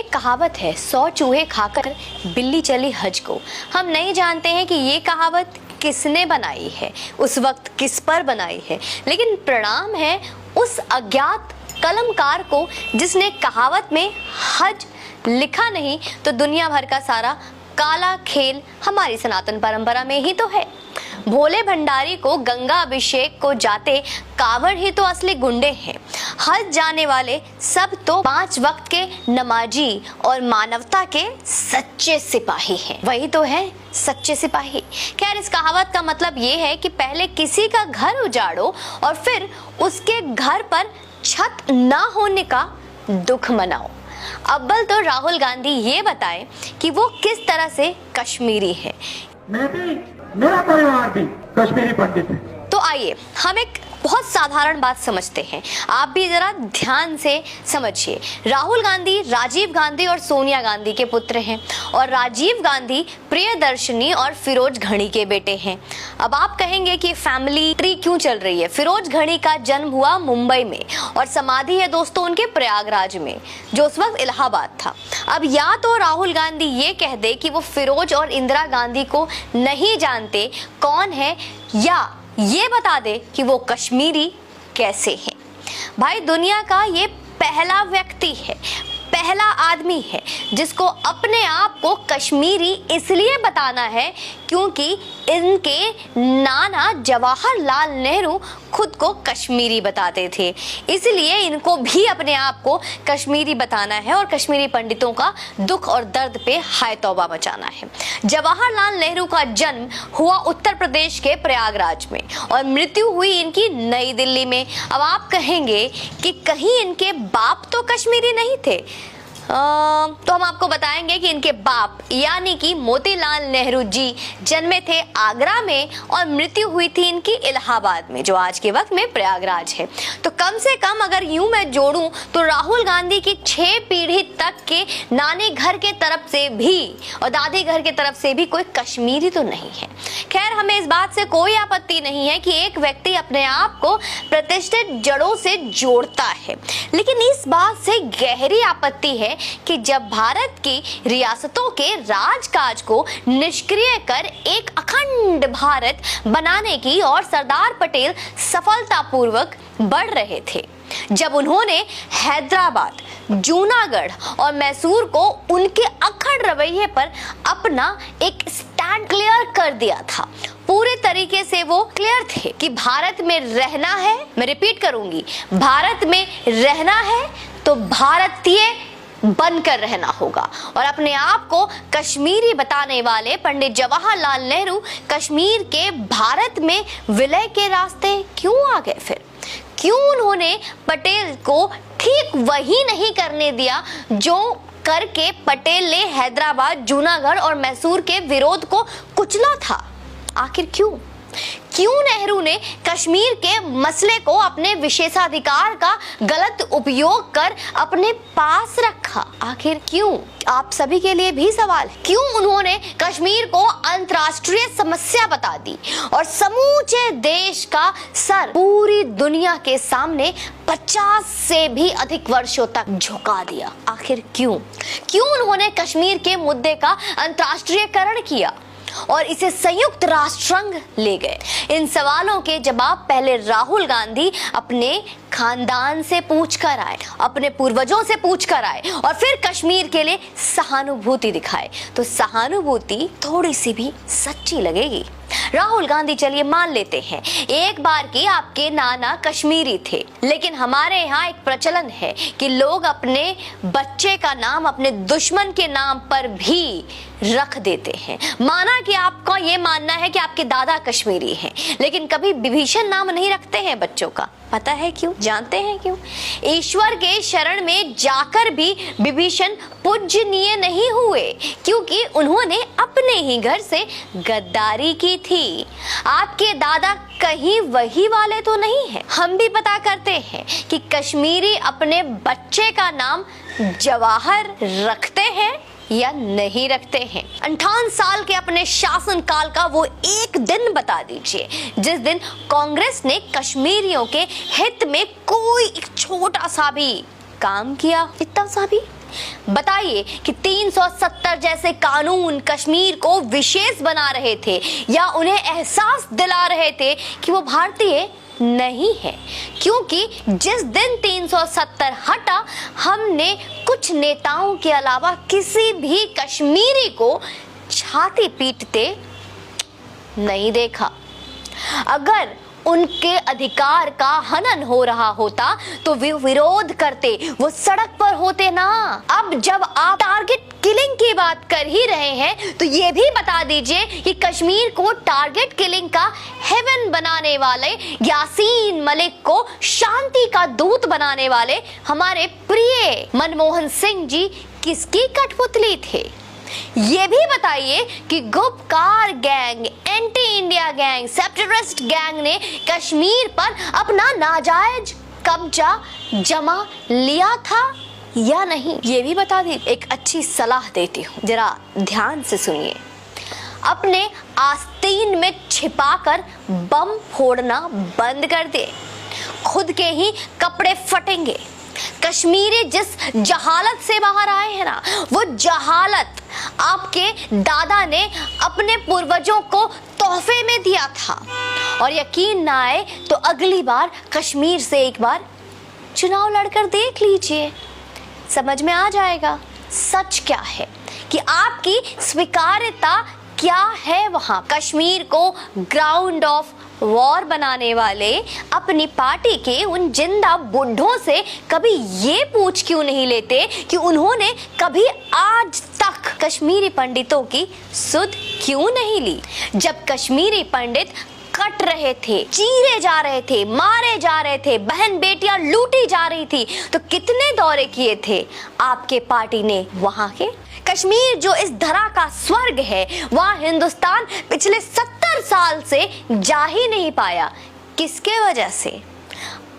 एक कहावत है, 100 चूहे खाकर बिल्ली चली हज को। हम नहीं जानते हैं कि ये कहावत किसने बनाई है, उस वक्त किस पर बनाई है, लेकिन प्रणाम है उस अज्ञात कलमकार को जिसने कहावत में हज लिखा नहीं तो दुनिया भर का सारा काला खेल हमारी सनातन परंपरा में ही तो है। भोले भंडारी को गंगा अभिषेक को जाते कांवड़ ही तो असली गुंडे हैं। हज जाने वाले सब तो 5 वक्त के नमाजी और मानवता के सच्चे सिपाही हैं। वही तो है सच्चे सिपाही। खैर, इस कहावत का मतलब ये है कि पहले किसी का घर उजाड़ो और फिर उसके घर पर छत ना होने का दुख मनाओ। अव्वल तो राहुल गांधी ये बताएं कि वो किस तरह से कश्मीरी है। मैं भी, मेरा परिवार भी कश्मीरी पंडित है। तो आइए हम एक बहुत साधारण बात समझते हैं, आप भी जरा ध्यान से समझिए। राहुल गांधी राजीव गांधी और सोनिया गांधी के पुत्र हैं और राजीव गांधी प्रियदर्शनी और फिरोज घड़ी के बेटे हैं। अब आप कहेंगे कि फैमिली ट्री क्यों चल रही है। फिरोज घड़ी का जन्म हुआ मुंबई में और समाधि है दोस्तों उनके प्रयागराज में, जो उस वक्त इलाहाबाद था। अब या तो राहुल गांधी ये कह दे कि वो फिरोज और इंदिरा गांधी को नहीं जानते कौन है, या ये बता दे कि वो कश्मीरी कैसे हैं। भाई, दुनिया का ये पहला व्यक्ति है, पहला आदमी है जिसको अपने आप को कश्मीरी इसलिए बताना है क्योंकि इनके नाना जवाहरलाल नेहरू खुद को कश्मीरी बताते थे, इसलिए इनको भी अपने आप को कश्मीरी बताना है और कश्मीरी पंडितों का दुख और दर्द पे हाय तौबा मचाना है। जवाहरलाल नेहरू का जन्म हुआ उत्तर प्रदेश के प्रयागराज में और मृत्यु हुई इनकी नई दिल्ली में। अब आप कहेंगे कि कहीं इनके बाप तो कश्मीरी नहीं थे, तो हम आपको बताएंगे कि इनके बाप यानी कि मोतीलाल नेहरू जी जन्मे थे आगरा में और मृत्यु हुई थी इनकी इलाहाबाद में, जो आज के वक्त में प्रयागराज है। तो कम से कम अगर यूं मैं जोड़ूं तो राहुल गांधी की 6 पीढ़ी तक के नानी घर के तरफ से भी और दादी घर के तरफ से भी कोई कश्मीरी तो नहीं है। खैर, हमें इस बात से कोई आपत्ति नहीं है कि एक व्यक्ति अपने आप को प्रतिष्ठित जड़ों से जोड़ता है, लेकिन इस बात से गहरी आपत्ति है कि जब भारत की रियासतों के राजकाज को निष्क्रिय कर एक अखंड भारत बनाने की और सरदार पटेल सफलतापूर्वक बढ़ रहे थे, जब उन्होंने हैदराबाद, जूनागढ़ और मैसूर को उनके अखंड रवैये पर अपना एक स्टैंड क्लियर कर दिया था। पूरे तरीके से वो क्लियर थे कि भारत में रहना है, मैं रिपीट करूंगी, भारत में रहना है तो भारतीय बनकर रहना होगा। और अपने आप को कश्मीरी बताने वाले पंडित जवाहरलाल नेहरू कश्मीर के भारत में विलय के रास्ते क्यों आ गए? फिर क्यों उन्होंने पटेल को ठीक वही नहीं करने दिया जो करके पटेल ने हैदराबाद, जूनागढ़ और मैसूर के विरोध को कुचला था? आखिर क्यों नेहरू ने कश्मीर के मसले को अपने विशेषाधिकार का गलत उपयोग कर अपने पास रखा? आखिर क्यों? आप सभी के लिए भी सवाल, क्यों उन्होंने कश्मीर को अंतर्राष्ट्रीय समस्या बता दी और समूचे देश का सर पूरी दुनिया के सामने 50 से भी अधिक वर्षों तक झुका दिया? आखिर क्यों उन्होंने कश्मीर के मुद्दे का अंतर्राष्ट्रीयकरण किया और इसे संयुक्त राष्ट्र संघ ले गए? इन सवालों के जवाब पहले राहुल गांधी अपने खानदान से पूछ कर आए, अपने पूर्वजों से पूछ कर आए और फिर कश्मीर के लिए सहानुभूति दिखाए। तो सहानुभूति थोड़ी सी भी सच्ची लगेगी। राहुल गांधी, चलिए मान लेते हैं एक बार की आपके नाना कश्मीरी थे, लेकिन हमारे यहाँ एक प्रचलन है कि लोग अपने बच्चे का नाम अपने दुश्मन के नाम पर भी रख देते हैं। माना कि आपका ये मानना है कि आपके दादा कश्मीरी हैं, लेकिन कभी विभीषण नाम नहीं रखते हैं बच्चों का। पता है क्यों? जानते हैं क्यों? ईश्वर के शरण में जाकर भी विभीषण पूजनीय नहीं हुए, क्योंकि उन्होंने अपने ही घर से गद्दारी की थी। आपके दादा कहीं वही वाले तो नहीं है। हम भी पता करते हैं कि कश्मीरी अपने बच्चे का नाम जवाहर रखते हैं या नहीं रखते हैं। 58 साल के अपने शासन काल का वो एक दिन बता दीजिए जिस दिन कांग्रेस ने कश्मीरियों के हित में कोई एक छोटा सा भी काम किया, इतना सा भी। बताइए कि 370 जैसे कानून कश्मीर को विशेष बना रहे थे या उन्हें एहसास दिला रहे थे कि वो भारतीय नहीं है, क्योंकि जिस दिन 370 हटा हमने कुछ नेताओं के अलावा किसी भी कश्मीरी को छाती पीटते नहीं देखा। अगर उनके अधिकार का हनन हो रहा होता तो वे विरोध करते, वो सड़क पर होते ना। अब जब आप टारगेट किलिंग की बात कर ही रहे हैं तो ये भी बता दीजिए कि कश्मीर को टारगेट किलिंग का हेवन बनाने वाले यासीन मलिक को शांति का दूत बनाने वाले हमारे प्रिय मनमोहन सिंह जी किसकी कठपुतली थे? ये भी बताइए कि Gupkar gang, anti India gang, separatist gang ने कश्मीर पर अपना नाजायज कब्जा जमा लिया था या नहीं, ये भी बता दी। एक अच्छी सलाह देती हूँ, जरा ध्यान से सुनिए। अपने आस्तीन में छिपाकर बम फोड़ना बंद कर दे, खुद के ही कपड़े फटेंगे। कश्मीरी जिस जहालत से बाहर आए हैं ना, वो जहालत आपके दादा ने अपने पूर्वजों को तोहफे में दिया था। और यकीन ना आए तो अगली बार कश्मीर से एक बार चुनाव लड़कर देख लीजिए, समझ में आ जाएगा सच क्या है, कि आपकी स्वीकार्यता क्या है वहां। कश्मीर को ग्राउंड ऑफ वॉर बनाने वाले अपनी पार्टी के उन जिंदा बुढ़ों से कभी ये पूछ क्यों नहीं लेते कि उन्होंने कभी आज तक कश्मीरी पंडितों की सुध क्यों नहीं ली? जब कश्मीरी पंडित कट रहे थे, चीरे जा रहे थे, मारे जा रहे थे, बहन बेटियां लूटी जा रही थी, तो कितने दौरे किए थे आपके पार्टी ने वहां के? कश्मीर जो इस धरा का स्वर्ग है, वहां हिंदुस्तान पिछले 70 साल से जा ही नहीं पाया। किसके वजह से?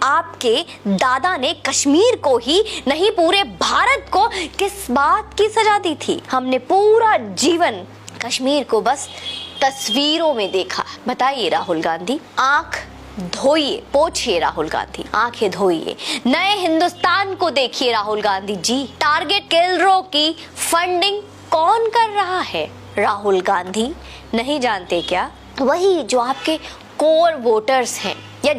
आपके दादा ने कश्मीर को ही नहीं पूरे भारत को किस बात की सजा दी थी? हमने पूरा जीवन कश्मीर को बस तस्वीरों में देखा। बताइए राहुल गांधी, आंख धोइए, पोछिए राहुल गांधी, आंखें धोइए, नए हिंदुस्तान को देखिए राहुल गांधी जी। टारगेट किलरों की फंडिंग कौन कर रहा है? राहुल गांधी नहीं जानते क्या? वही जो आपके कोर वोटर्स हैं, या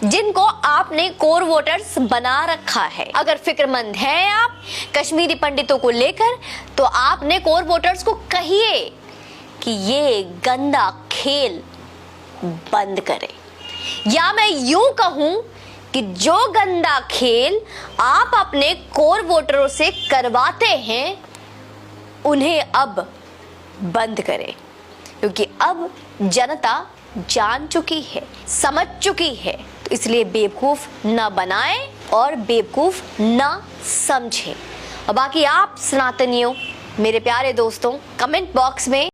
जिनको आपने कोर वोटर्स बना रखा है। अगर फिक्रमंद हैं आप कश्मीरी पंडितों को लेकर, तो आपने कोर वोटर्स को कहिए कि ये गंदा खेल बंद करें, या मैं यूं कहूं कि जो गंदा खेल आप अपने कोर वोटरों से करवाते हैं उन्हें अब बंद करें, क्योंकि अब जनता जान चुकी है, समझ चुकी है। तो इसलिए बेवकूफ ना बनाएं और बेवकूफ ना समझें। और बाकी आप सनातनियों, मेरे प्यारे दोस्तों, कमेंट बॉक्स में